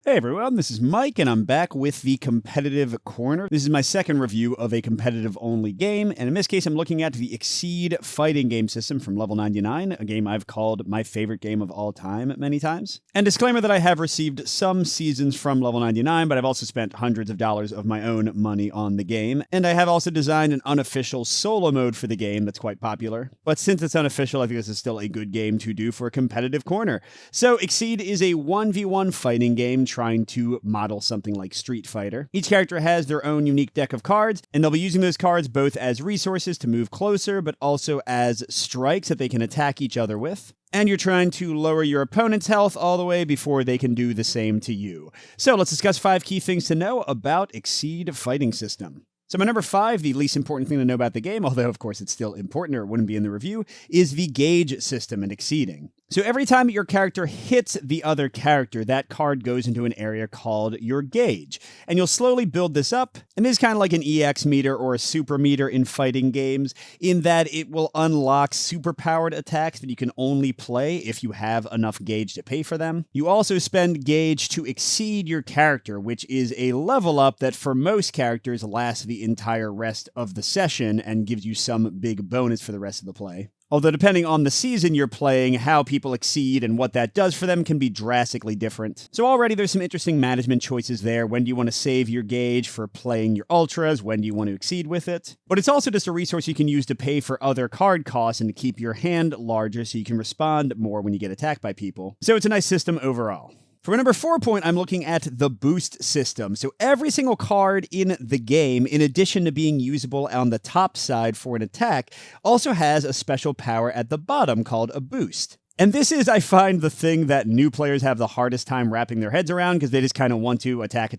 Hey everyone, this is Mike, and I'm back with the Competitive Corner. This is my second review of a competitive-only game, and in this case I'm looking at the Exceed fighting game system from Level 99, a game I've called my favorite game of all time many times. And disclaimer that I have received some seasons from Level 99, but I've also spent hundreds of dollars of my own money on the game, and I have also designed an unofficial solo mode for the game that's quite popular. But since it's unofficial, I think this is still a good game to do for a Competitive Corner. So Exceed is a 1v1 fighting game trying to model something like Street Fighter. Each character has their own unique deck of cards, and they'll be using those cards both as resources to move closer, but also as strikes that they can attack each other with. And you're trying to lower your opponent's health all the way before they can do the same to you. So let's discuss 5 key things to know about Exceed fighting system. So my number 5, the least important thing to know about the game, although of course it's still important or it wouldn't be in the review, is the gauge system in Exceeding. So every time your character hits the other character, that card goes into an area called your gauge. And you'll slowly build this up, and this is kind of like an EX meter or a super meter in fighting games, in that it will unlock superpowered attacks that you can only play if you have enough gauge to pay for them. You also spend gauge to exceed your character, which is a level up that for most characters lasts the entire rest of the session and gives you some big bonus for the rest of the play. Although depending on the season you're playing, how people exceed and what that does for them can be drastically different. So already there's some interesting management choices there. When do you want to save your gauge for playing your ultras? When do you want to exceed with it? But it's also just a resource you can use to pay for other card costs and to keep your hand larger so you can respond more when you get attacked by people. So it's a nice system overall. For my number 4 point, I'm looking at the boost system. So every single card in the game, in addition to being usable on the top side for an attack, also has a special power at the bottom called a boost. And this is, I find, the thing that new players have the hardest time wrapping their heads around because they just kind of want to attack,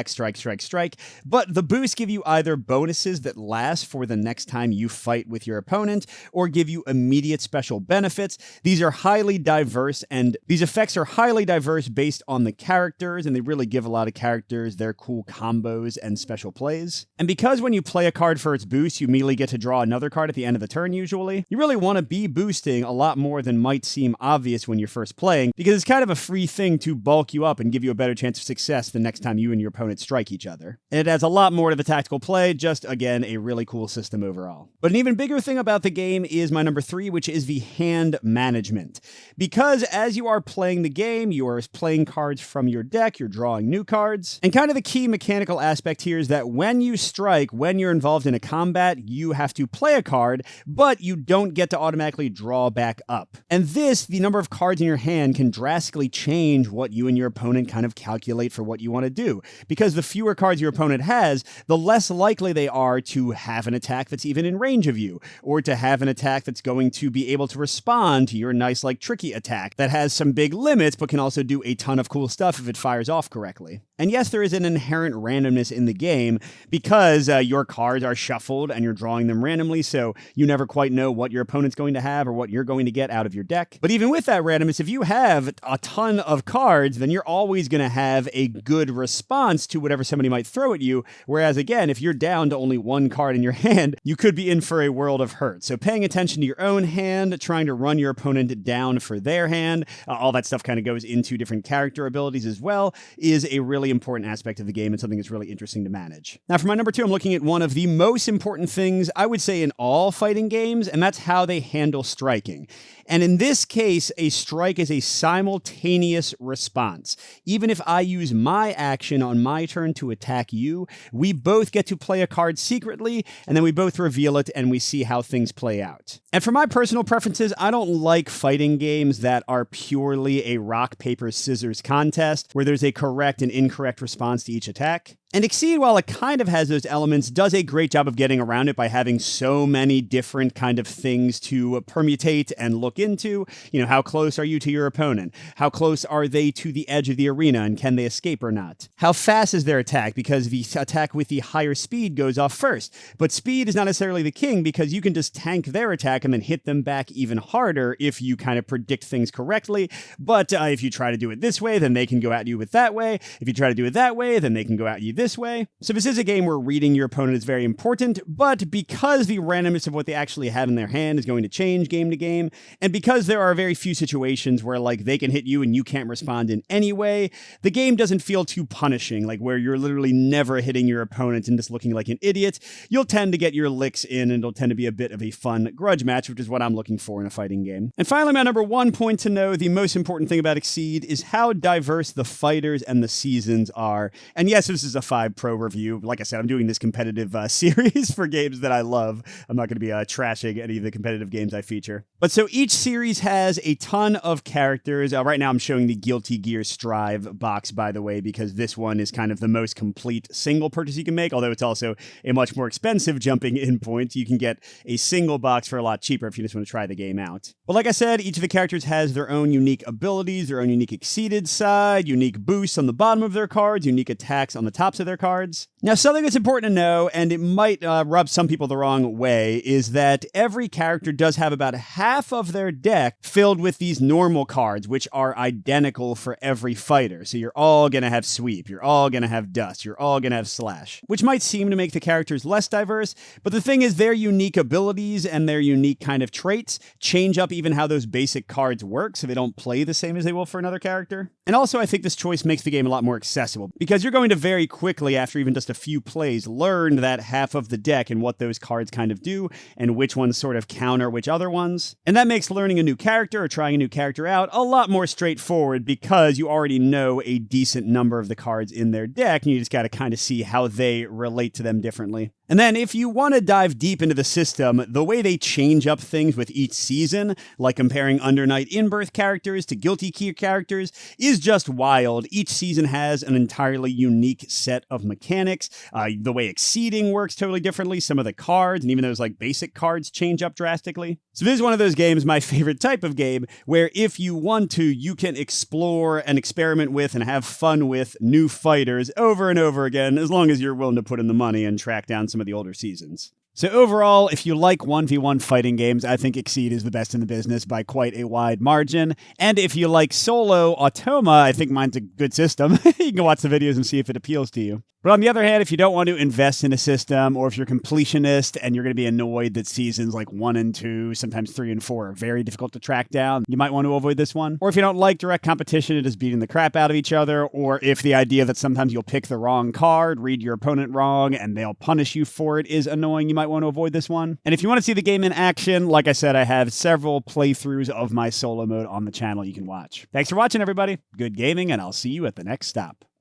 strike, strike, strike. But the boosts give you either bonuses that last for the next time you fight with your opponent or give you immediate special benefits. These are highly diverse, and these effects are highly diverse based on the characters, and they really give a lot of characters their cool combos and special plays. And because when you play a card for its boost, you immediately get to draw another card at the end of the turn usually, you really want to be boosting a lot more than might seem obvious when you're first playing, because it's kind of a free thing to bulk you up and give you a better chance of success the next time you and your opponent strike each other. And it adds a lot more to the tactical play, just again, a really cool system overall. But an even bigger thing about the game is my number 3, which is the hand management. Because as you are playing the game, you are playing cards from your deck, you're drawing new cards, and kind of the key mechanical aspect here is that when you strike, when you're involved in a combat, you have to play a card, but you don't get to automatically draw back up. And this, the number of cards in your hand, can drastically change what you and your opponent kind of calculate for what you want to do. Because the fewer cards your opponent has, the less likely they are to have an attack that's even in range of you, or to have an attack that's going to be able to respond to your nice, tricky attack that has some big limits, but can also do a ton of cool stuff if it fires off correctly. And yes, there is an inherent randomness in the game because your cards are shuffled and you're drawing them randomly, so you never quite know what your opponent's going to have or what you're going to get out of your deck. But even with that randomness, if you have a ton of cards, then you're always going to have a good response to whatever somebody might throw at you. Whereas again, if you're down to only one card in your hand, you could be in for a world of hurt. So paying attention to your own hand, trying to run your opponent down for their hand, all that stuff kind of goes into different character abilities as well, is a really important aspect of the game and something that's really interesting to manage. Now for my number 2, I'm looking at one of the most important things I would say in all fighting games, and that's how they handle striking. And in this case, a strike is a simultaneous response. Even if I use my action on my turn to attack you, we both get to play a card secretly, and then we both reveal it and we see how things play out. And for my personal preferences, I don't like fighting games that are purely a rock, paper, scissors contest, where there's a correct and incorrect response to each attack. And Exceed, while it kind of has those elements, does a great job of getting around it by having so many different kind of things to permutate and look into. You know, how close are you to your opponent? How close are they to the edge of the arena, and can they escape or not? How fast is their attack? Because the attack with the higher speed goes off first. But speed is not necessarily the king, because you can just tank their attack and then hit them back even harder if you kind of predict things correctly. But if you try to do it this way, then they can go at you with that way. If you try to do it that way, then they can go at you this way. So this is a game where reading your opponent is very important, but because the randomness of what they actually have in their hand is going to change game to game, and because there are very few situations where like they can hit you and you can't respond in any way, the game doesn't feel too punishing, like where you're literally never hitting your opponent and just looking like an idiot. You'll tend to get your licks in, and it'll tend to be a bit of a fun grudge match, which is what I'm looking for in a fighting game. And finally, my number one point to know, the most important thing about Exceed is how diverse the fighters and the seasons are. And yes, this is a 5 Pro review. Like I said, I'm doing this competitive series for games that I love. I'm not going to be trashing any of the competitive games I feature. But so each series has a ton of characters. Right now I'm showing the Guilty Gear Strive box, by the way, because this one is kind of the most complete single purchase you can make, although it's also a much more expensive jumping in point. You can get a single box for a lot cheaper if you just want to try the game out. But like I said, each of the characters has their own unique abilities, their own unique exceeded side, unique boosts on the bottom of their cards, unique attacks on the tops of their cards. Now, something that's important to know, and it might rub some people the wrong way, is that every character does have about half of their deck filled with these normal cards, which are identical for every fighter. So you're all going to have Sweep, you're all going to have Dust, you're all going to have Slash, which might seem to make the characters less diverse, but the thing is their unique abilities and their unique kind of traits change up even how those basic cards work, so they don't play the same as they will for another character. And also, I think this choice makes the game a lot more accessible, because you're going to very quickly, after even just a few plays, learn that half of the deck and what those cards kind of do, and which ones sort of counter which other ones. And that makes learning a new character or trying a new character out a lot more straightforward, because you already know a decent number of the cards in their deck, and you just got to kind of see how they relate to them differently. And then if you want to dive deep into the system, the way they change up things with each season, like comparing Undernight In-Birth characters to Guilty Gear characters, is just wild. Each season has an entirely unique set of mechanics. The way exceeding works totally differently. Some of the cards, and even those like basic cards, change up drastically. So this is one of those games, my favorite type of game, where if you want to, you can explore and experiment with and have fun with new fighters over and over again, as long as you're willing to put in the money and track down some of the older seasons. So overall, if you like 1v1 fighting games, I think Exceed is the best in the business by quite a wide margin. And if you like solo Automa, I think mine's a good system. You can watch the videos and see if it appeals to you. But on the other hand, if you don't want to invest in a system, or if you're a completionist and you're going to be annoyed that seasons like 1 and 2, sometimes 3 and 4 are very difficult to track down, you might want to avoid this one. Or if you don't like direct competition and just beating the crap out of each other, or if the idea that sometimes you'll pick the wrong card, read your opponent wrong, and they'll punish you for it is annoying, you might want to avoid this one. And if you want to see the game in action, like I said, I have several playthroughs of my solo mode on the channel you can watch. Thanks for watching, everybody. Good gaming, and I'll see you at the next stop.